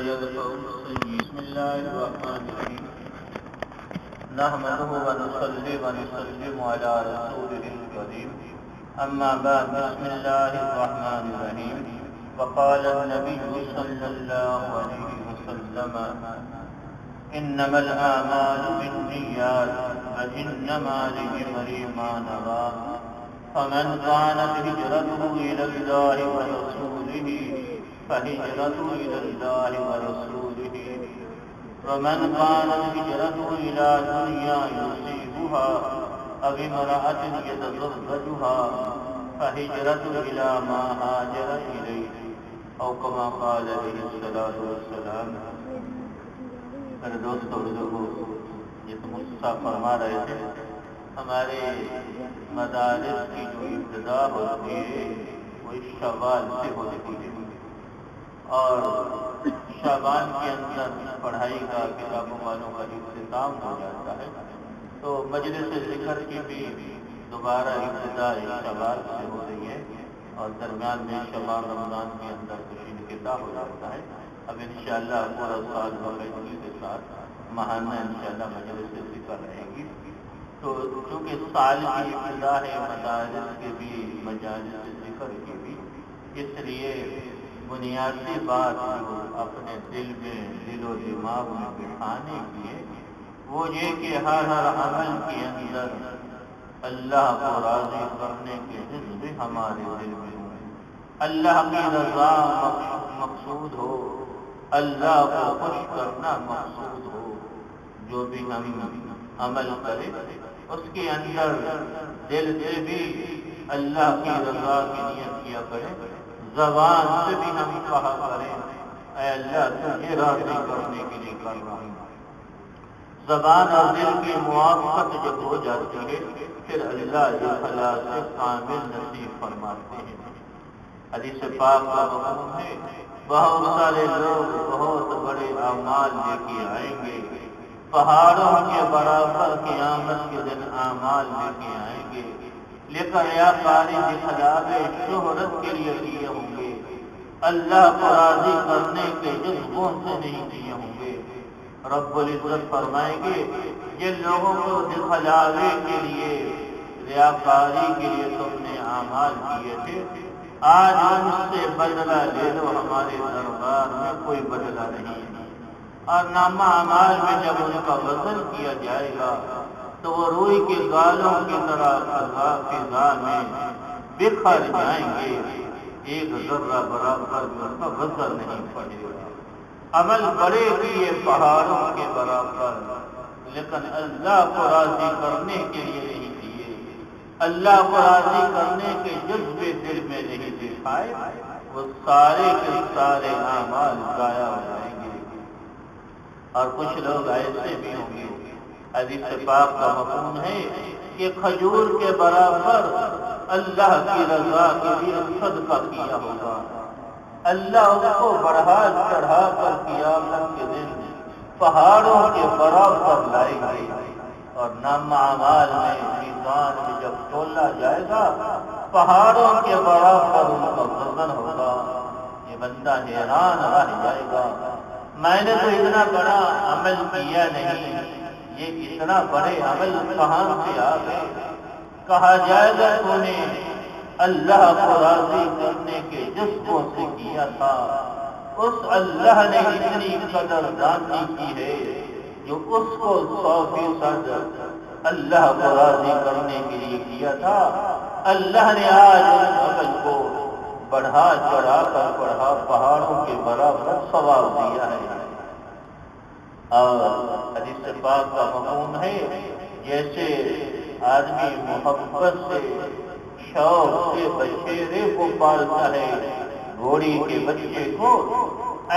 بسم الله الرحمن الرحيم نحمده ونصلي ونسلم على رسوله الكريم أما بعد بسم الله الرحمن الرحيم وقال النبي صلى الله عليه وسلم إنما الأعمال بالنيات وإنما لامرئ ما نوى فمن كانت هجرته إلى الله ورسوله فهجرته إلى الله ورسوله ومن كانت هجرته إلى دنيا يصيبها أو امرأة يتزوجها فهجرته إلى ما هاجر إليه أو كما قال عليه الصلاة والسلام. میرے دوستوں بزرگوں، یہ تو مصطفیٰ فرما رہے تھے ہمارے مدارس کی جو ابتدا ہوتی ہے وہ شوال سے ہوتی ہے اور شعبان کے اندر پڑھائی کا کتابوں والوں کا اختتام ہو جاتا ہے، تو مجلس ذکر کی بھی دوبارہ ابتدا شوال سے ہو رہی ہے اور درمیان میں شعبان رمضان کے اندر کچھ انقطاع ہو جاتا ہے. اب انشاءاللہ پورا سال باقاعدگی کے ساتھ ماہانہ انشاءاللہ مجلس ذکر رہے گی. تو چونکہ سال کی ابتدا ہے مدارس کے بھی مجالس ذکر کی بھی، اس لیے بنیادی بات جو اپنے دل و دماغ میں بٹھانے کی ہے وہ یہ کہ ہر عمل کے اندر اللہ کو راضی کرنے کے جذب ہمارے دل میں ہوں، اللہ کی رضا مقصود ہو، اللہ کو خوش کرنا مقصود ہو. جو بھی ہم عمل کرے اس کے اندر دل سے بھی اللہ کی رضا کی نیت کیا کرے، زبان سے بھی ہم کہا کریں اے اللہ تجھے راضی کرنے کے لیے کر رہا ہوں. زبان اور دل کی موافقت جب ہو جاتی ہے پھر اللہ اخلاص سے کامل نصیب فرماتے ہیں. حدیث پاک کا حکم ہے بہت سارے لوگ بہت بڑے اعمال لے کے آئیں گے، پہاڑوں کے برابر قیامت کے دن اعمال لے کے آئیں گے، لیکن ریاکاری دکھلاوے شہرت کے لیے کیے ہوں گے، اللہ کو راضی کرنے کے جذبوں سے نہیں کیے ہوں گے. رب العزت فرمائیں گے جن لوگوں کو دکھلاوے کے لیے ریاکاری کے لیے تم نے اعمال کیے تھے، آج ان سے بدلہ لے لو، ہمارے دربار میں کوئی بدلہ نہیں. اور نامہ اعمال میں جب ان کا وزن کیا جائے گا تو وہ روئی کے گالوں کی طرح فضا میں بکھر جائیں گے، ایک ذرہ برابر بھی ان کا وزن نہیں پڑے گا. عمل بڑے کیے پہاڑوں کے برابر، لیکن اللہ کو راضی کرنے کے لیے نہیں کیے، اللہ کو راضی کرنے کے جذبے دل میں نہیں دکھائے، وہ سارے کے سارے اعمال ضائع ہو جائیں گے. اور کچھ لوگ ایسے بھی ہوں گے، حدیث پاک کا حکم ہے کہ کھجور کے برابر اللہ کی رضا کے لیے صدقہ کیا ہوگا، اللہ اس کو بڑھا چڑھا کر قیامت کے دن پہاڑوں کے برابر لائے گئے اور نامہ اعمال میں میزان میں جب تولا جائے گا پہاڑوں کے برابر ان کا وزن ہوگا. یہ بندہ حیران رہ جائے گا، میں نے تو اتنا بڑا عمل کیا نہیں، یہ اتنا بڑے عمل کہاں سے آ گئے. کہا جائے گا تو نے اللہ کو راضی کرنے کے جذبوں سے کیا تھا، اس اللہ نے اتنی قدردانی کی ہے جو اس کو 100% اللہ کو راضی کرنے کے لیے کیا تھا. اللہ نے آج اس عمل کو بڑھا چڑھا کر پہاڑوں کے برابر ثواب دیا ہے. اور حدیث پاک کا مفہوم ہے جیسے آدمی محبت سے شوق سے بچے کو پالتا ہے گھوڑی کے بچے کو،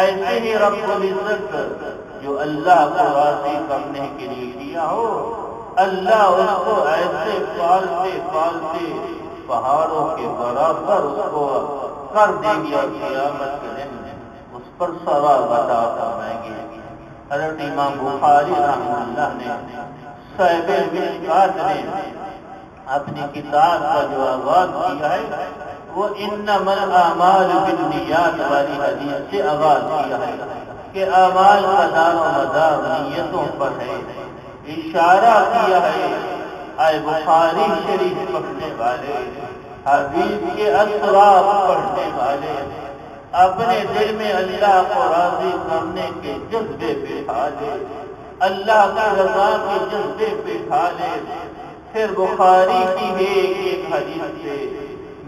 ایسے ہی رب العزت جو اللہ کو راضی کرنے کے لیے کیا ہو اللہ اس کو ایسے پالتے پالتے پہاڑوں کے برابر اس کو کر دیں گے اور قیامت کے دن اس پر ثواب عطا فرمائیں گے. حضرت امام بخاری رحمہ اللہ نے صاحب مشکات نے اپنی کتاب کا جو آغاز کیا ہے وہ انما الاعمال بالنیات والی حدیث سے آغاز کیا ہے. کہ اعمال کا دار و مدار نیتوں پر ہے۔ اشارہ کیا ہے اے بخاری شریف پڑھنے والے، حدیث کے اسرار پڑھنے والے، اپنے دل میں اللہ کو راضی کرنے کے جذبے بٹھا لے، اللہ کی رضا کے جذبے بٹھا لے۔ پھر بخاری کی ہے ایک حدیث سے،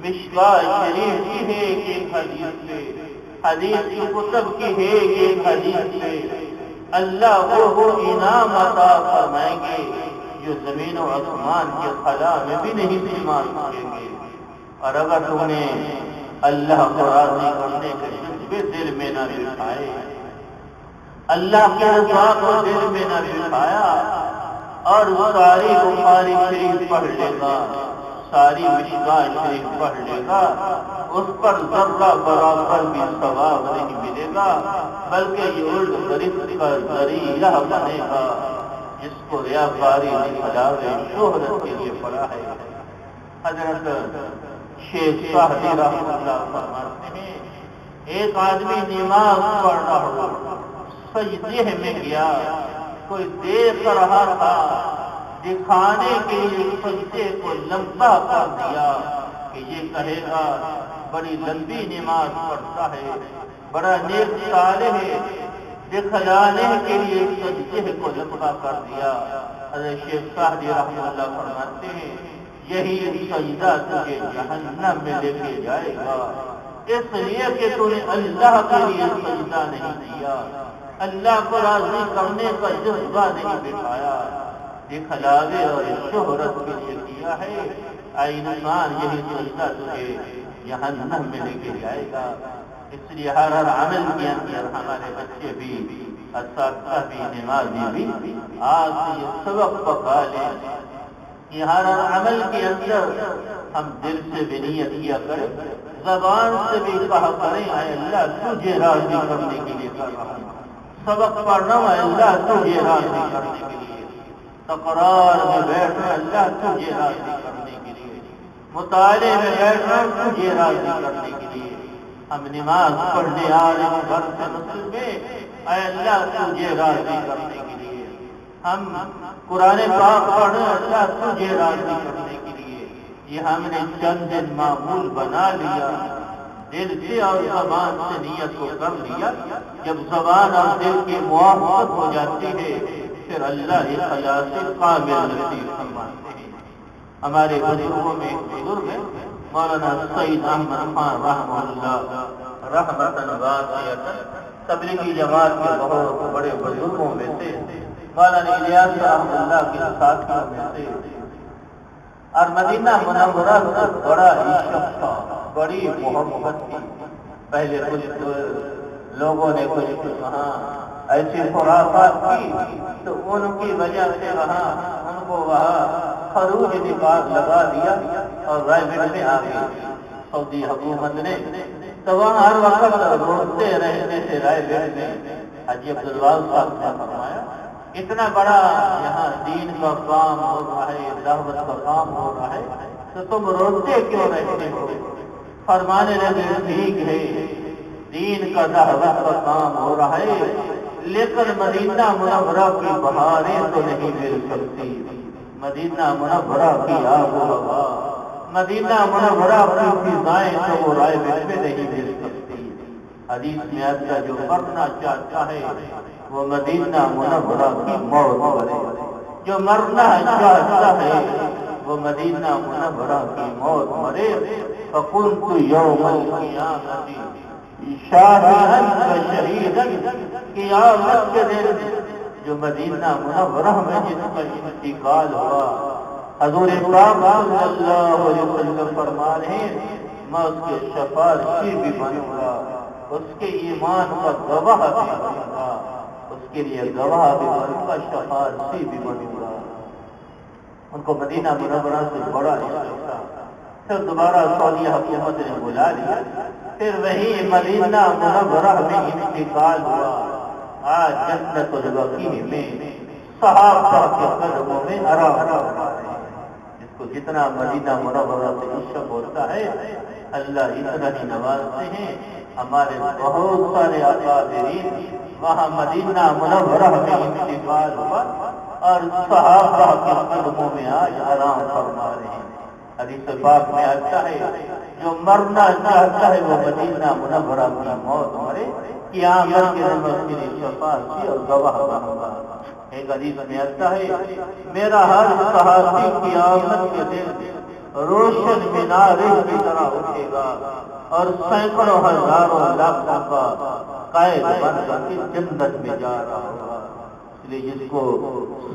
مشکاہ شریف کی ہے ایک حدیث سے، حدیث کی کتب کی ہے ایک حدیث سے اللہ وہ انعام عطا فرمائیں گے جو زمین و آسمان کے خلا میں بھی نہیں سما سکیں گے۔ اور اگر تم نے اللہ کو راضی کرنے کے جذبے دل میں نہ بٹھائے، اللہ کے رضا کو دل میں نہ بٹھایا، اور ساری بخاری شریف پڑھ لے گا، ساری مشکاہ شریف پڑھ لے گا، اس پر ذرہ برابر بھی ثواب نہیں ملے گا، بلکہ یہ الٹ گرفت کا ذریعہ بنے گا، جس کو ریاکاری نکھلاوے شہرت کے لیے پڑا ہے۔ حضرت شیخ سعدی رحمۃ اللہ فرماتے ہیں، ایک آدمی نماز پڑھ رہا ہو، سجدے میں گیا، کوئی دیکھ رہا تھا، دکھانے کے لیے سجدے کو لمبا کر دیا کہ یہ کہے گا بڑی لمبی نماز پڑھتا ہے، بڑا نیک صالح ہے، دکھلانے کے لیے سجدے کو لمبا کر دیا۔ حضرت شیخ سعدی رحمۃ اللہ فرماتے ہیں، یہی سجدہ تجھے جہنم میں لے کے جائے گا، اس لیے کہ تو نے اللہ کے لیے سجدہ نہیں کیا، اللہ کو راضی کرنے کا جذبہ نہیں بٹھایا، دکھلاوے اور شہرت کے لیے کیا ہے۔ اے انسان، یہی سجدہ تجھے جہنم میں لے کے جائے گا۔ اس لیے ہر عمل کے اندر ہمارے بچے بھی، اساتذہ بھی، نمازی بھی آج سے یہ سبق پکا لیں کہ ہر عمل کے اندر ہم دل سے بھی نیت کیا کریں، زبان سے بھی کہا کریں اے اللہ تجھے راضی کرنے کے لیے کر رہا ہوں، سبق پڑھ رہا ہوں اے اللہ تجھے راضی کرنے کے لیے، تقرار میں بیٹھ رہا اللہ تجھے راضی کرنے کے لیے، مطالعے میں بیٹھ رہا تجھے راضی کرنے کے لیے۔ ہم نماز پڑھنے آ رہے ہیں گھر سے مسجد میں، اے اللہ تجھے راضی کرنے کے لیے۔ ہم قرآن پاک پڑھیں اللہ تجھے راضی کرنے کے لیے۔ یہ ہم نے چند دن معمول بنا لیا، دل سے اور زبان سے نیت کو کر لیا، جب زبان اور دل کی موافقت ہو جاتی ہے پھر اللہ اخلاص کامل نصیب فرماتے ہیں۔ ہمارے بزرگوں میں ایک بزرگ ہے مولانا سید احمد خان رحمہ اللہ رحمتاً واسعۃ، تبلیغی جماعت کے بہت بڑے بزرگوں میں سے، مولانا الیاس رحمہ اللہ کے ساتھیوں میں سے، اور مدینہ منورہ سے بڑا عشق تھا، بڑی محبت تھی۔ پہلے کچھ لوگوں نے کچھ وہاں ایسی خرافات کی تو ان کی وجہ سے وہاں ان کو وہاں خروج نکال لگا دیا اور رائے گڑھ میں آ گئی سعودی حکومت نے، تو وہاں ہر وقت روکتے رہنے سے رائے گڑھ میں حاجی عبدالواحد صاحب نے فرمایا اتنا بڑا یہاں دین کا کام ہو رہا ہے، دعوت کا کام ہو رہا ہے، تو تم روکتے کیوں رہتے ہو؟ فرمانے لگے ٹھیک ہے دین کا دعوت کا کام ہو رہا ہے، لیکن مدینہ منورہ کی بہاریں تو نہیں مل سکتی، مدینہ منورہ کی آب و ہوا، مدینہ منورہ کی فضائیں تو وہ رائے گڑھ میں نہیں مل سکتی۔ حدیث میں آتا جو مرنا چاہتا ہے وہ مدینہ منورہ کی موت کرے، جو مرنا چاہتا ہے وہ مدینہ منورہ کی موت مرے۔ فَكُنْتُ يَوْمَ الْقِيَامَةِ شَاهِدًا وَشَهِيدًا، قیامت کے دن جو مدینہ منورہ میں جس کا انتقال ہوا، حضور پاک صلی اللہ علیہ وسلم فرما رہے ہیں میں اس کے شفاعتی بھی بنوں گا، اس کے ایمان کا گواہ بھی بنوں گا، اس کے لیے گواہ بھی بنوں گا، شفاعتی بھی بنوں گا۔ ان کو مدینہ منورہ سے بڑا عشق تھا۔ پھر دوبارہ سعودی حکومت نے بلا لیا، پھر وہی مدینہ منورہ میں انتقال ہوا۔ آج جنت البقیع میں صحابہ کے قدموں میں آرام فرما رہے ہیں۔ جس کو جتنا مدینہ منورہ سے عشق ہوتا ہے اللہ اتنا ہی نوازتے ہیں۔ ہمارے بہت سارے اکابرین وہاں مدینہ منورہ میں انتقال ہوا اور صحابہ کے قدموں میں آج آرام فرما رہے ہیں۔ حدیث پاک میں آتا ہے جو مرنا چاہتا ہے وہ مدینہ منورہ کی موت مرے، قیامت کے دن میری شفاعت اور گواہ بنوں گا۔ ایک حدیث میں آتا ہے میرا ہر صحابی قیامت کے دن روشن مینارے کی طرح اٹھے گا اور سینکڑوں ہزاروں لاکھوں کا قائد بن کر کے جنت میں جا رہا ہوگا۔ اس لیے جس کو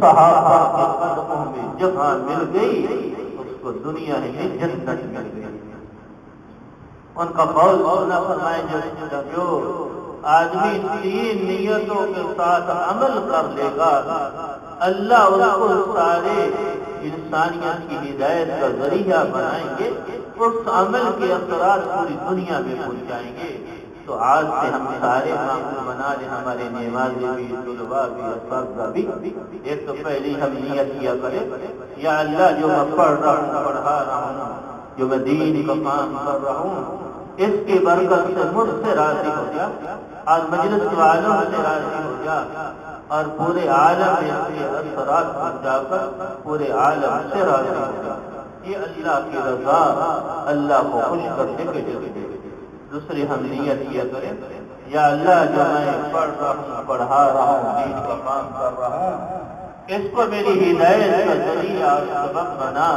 صحابہ کے قدموں میں جگہ مل گئی اس کو دنیا میں جنت مل گئی۔ ان کا قول سنا فرمائے جو آدمی تین نیتوں کے ساتھ عمل کر لے گا اللہ اس کو سارے انسانیت کی ہدایت کا ذریعہ بنائیں گے، اس عمل کے اثرات پوری دنیا میں پہنچائیں گے۔ تو آج سے ہم سارے معمول بنا لیں، ہمارے نمازی بھی، طلباء بھی، اساتذہ بھی، ایک تو پہلی ہم نیت کیا کریں یا اللہ جو میں پڑھ رہا ہوں پڑھا رہا ہوں، جو میں دین کا کام کر رہا ہوں، اس کی برکت سے مجھ سے راضی ہو جا اور مجلس والوں سے راضی ہو جا اور پورے عالم میں اس کے اثرات پہنچا کر پورے عالم سے راضی ہو جا۔ یہ اللہ کی رضا اللہ کو خوش کرنے کے لیے۔ دوسری ہم نیت کیا کریں یا اللہ جو میں پڑھ رہا ہوں پڑھا رہا ہوں دین کا کام کر رہا ہوں اس کو میری ہدایت کا ذریعہ اور سبب بنا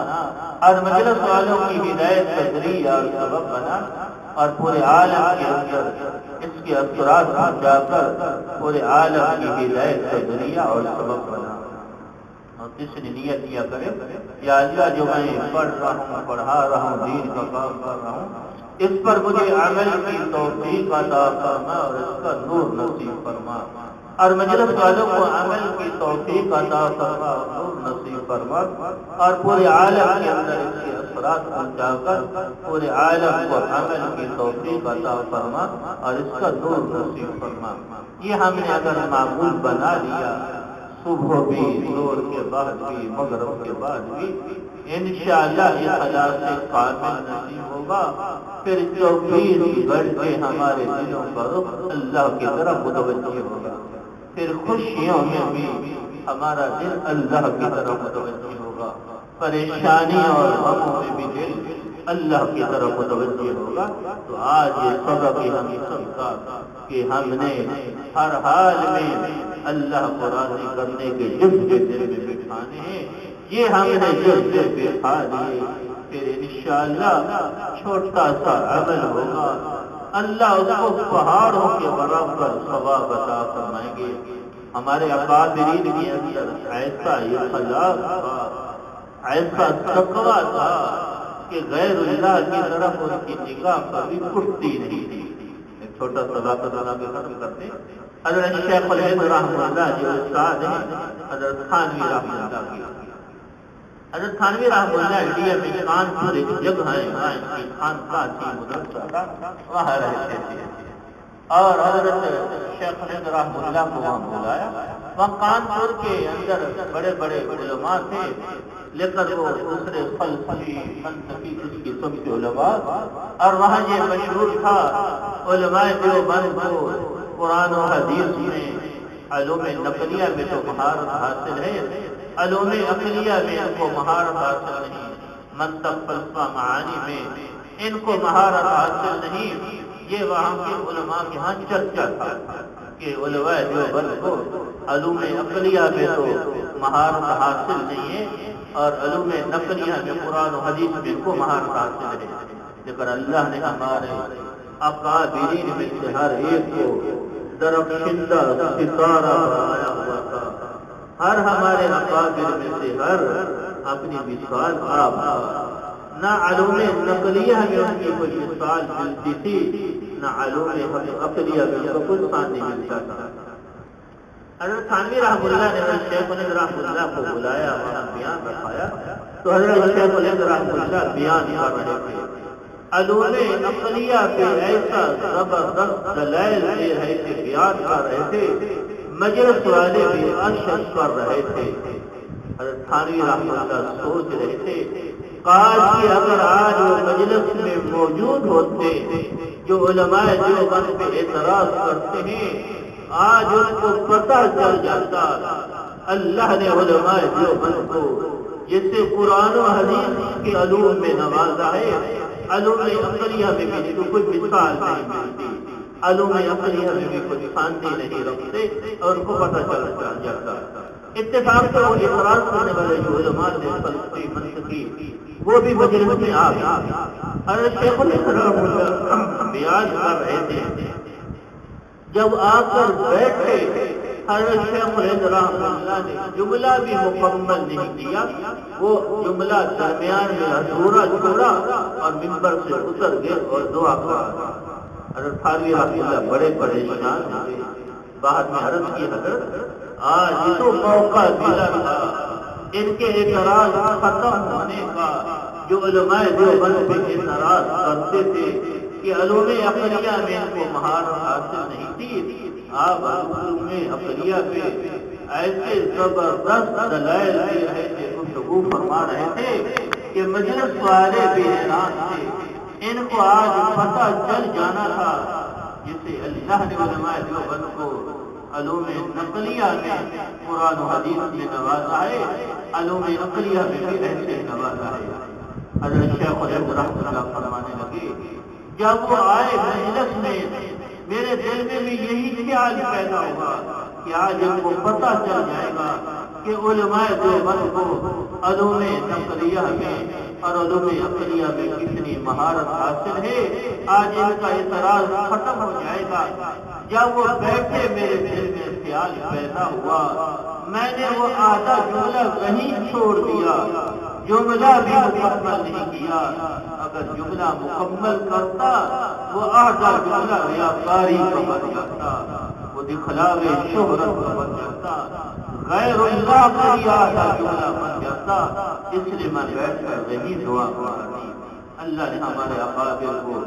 اور مجلس والوں کی ہدایت کا ذریعہ اور سبب بنا اور پورے عالم کے اندر اس کے اثرات پہنچا کر پورے عالم کی ہدایت کا ذریعہ اور سبب بنا۔ اور تیسری نیت کیا کرے یا اللہ جو میں پڑھ رہا ہوں پڑھا رہا ہوں دین کا کام کر رہا ہوں اس پر مجھے عمل کی توفیق عطا فرما اور اس کا نور نصیب فرما اور مجلس والوں کو عمل کی توفیق عطا فرما اور نور نصیب فرما اور پورے عالم کے اندر اس کے اثرات پہنچا کر پورے عالم کو عمل کی توفیق عطا فرما اور اس کا نور نصیب فرما۔ یہ ہم نے اگر معمول بنا لیا صبح بھی، ظہر کے بعد بھی، مغرب کے بعد بھی، انشاءاللہ اخلاص کامل نصیب ہوگا۔ پھر 24 گھنٹے ہمارے دلوں کا رخ اللہ کی طرف متوجہ ہوگا، پھر خوشیوں میں بھی ہمارا دل اللہ کی طرف متوجہ ہوگا، پریشانیوں اور غموں میں بھی دل اللہ کی طرف متوجہ ہوگا۔ تو آج یہ سبق ہم سب کا کہ ہم نے ہر حال میں اللہ کو راضی کرنے کے جذبے دل میں بٹھانے ہیں۔ یہ ہم نے جذبے بٹھا لیے پھر انشاءاللہ چھوٹا سا عمل ہوگا اللہ اس کو پہاڑوں کے برابر ثواب عطا فرمائیں گے۔ ہمارے اکابرین کے اندر ایسا اخلاص تھا، ایسا تقویٰ تھا کہ غیر اللہ کی طرف ان کی نگاہ کبھی اٹھتی نہیں تھی۔ ایک چھوٹا سا واقعہ سنا کے ختم کرتے ہیں۔ حضرت شیخ الہند رحمۃ اللہ جو استاد ہیں حضرت تھانوی رحمۃ اللہ کی، حضرت تھانوی رحمۃ اللہ انڈیا میں کانپور ایک جگہ ہے وہاں ان کی خانقاہ تھی، مدرسہ تھا، وہاں رہتے تھے اور حضرت شیخ الہند رحمۃ اللہ کو وہاں بلایا۔ وہاں کانپور کے اندر بڑے بڑے علماء تھے لیکن وہ دوسرے فلسفی منطقی اس قسم کے علماء اور وہاں یہ مشہور تھا علماء دیوبند کو قرآن و حدیث میں علوم نقلیہ میں تو مہارت حاصل ہے، علوم عقلیہ میں ان کو مہارت حاصل نہیں، منطق فلسفہ معانی میں ان کو مہارت حاصل نہیں۔ یہ وہاں کے علماء کے ہاں چرچا تھا کہ علماء دیوبند کو علوم عقلیہ میں تو مہارت حاصل نہیں ہے اور علوم نقلیہ میں قرآن و حدیث میں کو مہارت حاصل ہے، لیکن اللہ نے ہمارے اکابرین میں سے ہر ایک کو درخشندہ ستارہ بنایا ہوا تھا۔ ہر ہمارے اکابر میں سے ہر اپنی مثال آپ تھا، نہ علوم نقلیہ میں ان کی کوئی مثال ملتی تھی، نہ علوم عقلیہ میں ان کو کوئی مثال نہیں ملتا تھا۔ حضرت تھانوی رحمۃ اللہ نے شیخ الہند رحمۃ اللہ کو بلایا، وہاں بیان رکھایا تو حضرت شیخ الہند رحمۃ اللہ بیان کر رہے تھے، علوم عقلیہ پہ ایسا زبردست دلائل دے رہے تھے، بیان کر رہے تھے، مجلس والے بھی اشک کر رہے تھے۔ حضرت تھانوی رحمۃ اللہ سوچ رہے تھے کاش کہ اگر آج وہ مجلس میں موجود ہوتے جو علماء دیوبند پہ اعتراض کرتے ہیں، آج ان کو پتہ چل جاتا اللہ نے علماء دیوبند کو جس سے قرآن و حدیث کے علوم میں نوازا ہے، علوم عقلیہ میں بھی تو کوئی مثال نہیں ملتی، علوم عقلیہ میں بھی کوئی خاندی نہیں رکھتے اور ان کو پتہ چل جاتا۔ اتفاق سے وہ اعتراض کرنے والے جو علماء تھے فلسفی منطقی وہ بھی مجلس میں آ گئے۔ حضرت شیخ الاسلام بیان کر رہے تھے، جب آ کر بیٹھے حضرت شیخ رحمہ اللہ نے جملہ بھی مکمل نہیں کیا، وہ جملہ درمیان میں ادھورا چھوڑا اور ممبر سے اتر گئے اور دعا کرا۔ حضرت تھانوی رحمہ اللہ بڑے پریشان ہوئے، بعد میں عرض کی حضرت آج تو موقع ملا تھا ان کے اعتراض ختم ہونے کا، جو علماء دیوبند پہ اعتراض کرتے تھے کہ علوم عقلیہ میں ان کو مہارت حاصل نہیں تھی، آپ علوم عقلیہ پہ ایسے زبردست دلائل دے رہے تھے، گفتگو فرما رہے تھے کہ مجلس والے بے حیران تھے، ان کو آج پتہ چل جانا تھا جسے اللہ نے علماء دیوبند کو علوم نقلیہ میں قرآن و حدیث میں نوازا ہے، علوم عقلیہ میں بھی ایسے نوازا ہے۔ حضرت شیخ رحمہ اللہ فرمانے لگے، جب وہ آئے مجلس میں میرے دل میں بھی یہی خیال پیدا ہوا کہ آج ان کو پتہ چل جائے گا کہ علماء دیوبند کو علوم نقلیہ میں اور علوم عقلیہ میں کتنی مہارت حاصل ہے، آج ان کا اعتراض ختم ہو جائے گا۔ جب وہ بیٹھے میرے دل میں خیال پیدا ہوا، میں نے وہ آدھا جملہ کہیں چھوڑ دیا، جملہ بھی مکمل نہیں کیا۔ اگر جملہ مکمل کرتا وہ آدھا جملہ ریاکاری کا بن جاتا، وہ دکھلاوے شہرت کا بن جاتا، غیر اللہ کا ہی آدھا جملہ بن جاتا۔ اس لیے میں بیٹھ کر وہی دعا کرتی، اللہ نے ہمارے اکابر کو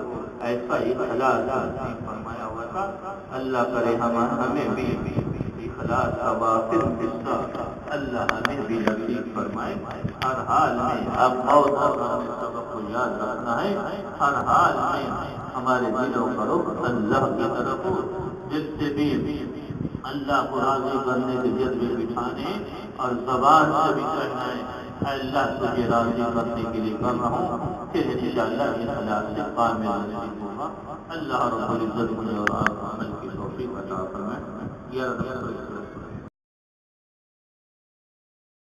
ایسا اخلاص نصیب فرمایا ہوا تھا، اللہ کرے ہمیں بھی اخلاص کا وافر حصہ اللہ ہمیں بھی نصیب فرمائے۔ ہر حال میں اب بہت ہمیں سبق کو یاد رکھنا ہے، ہر حال میں ہمارے دلوں کا رخ اللہ کی طرف ہو، جس سے بھی اللہ کو راضی کرنے کے جذبے بٹھانے اور زبان سے بھی کہنا ہے اللہ تجھے راضی کرنے کے لیے کر رہا ہوں، پھر انشاءاللہ اخلاص سے کامل نصیب ہوگا۔ اللہ رب العزت مجھے اور آپ عمل کی توفیق عطا فرمائے۔ یا رب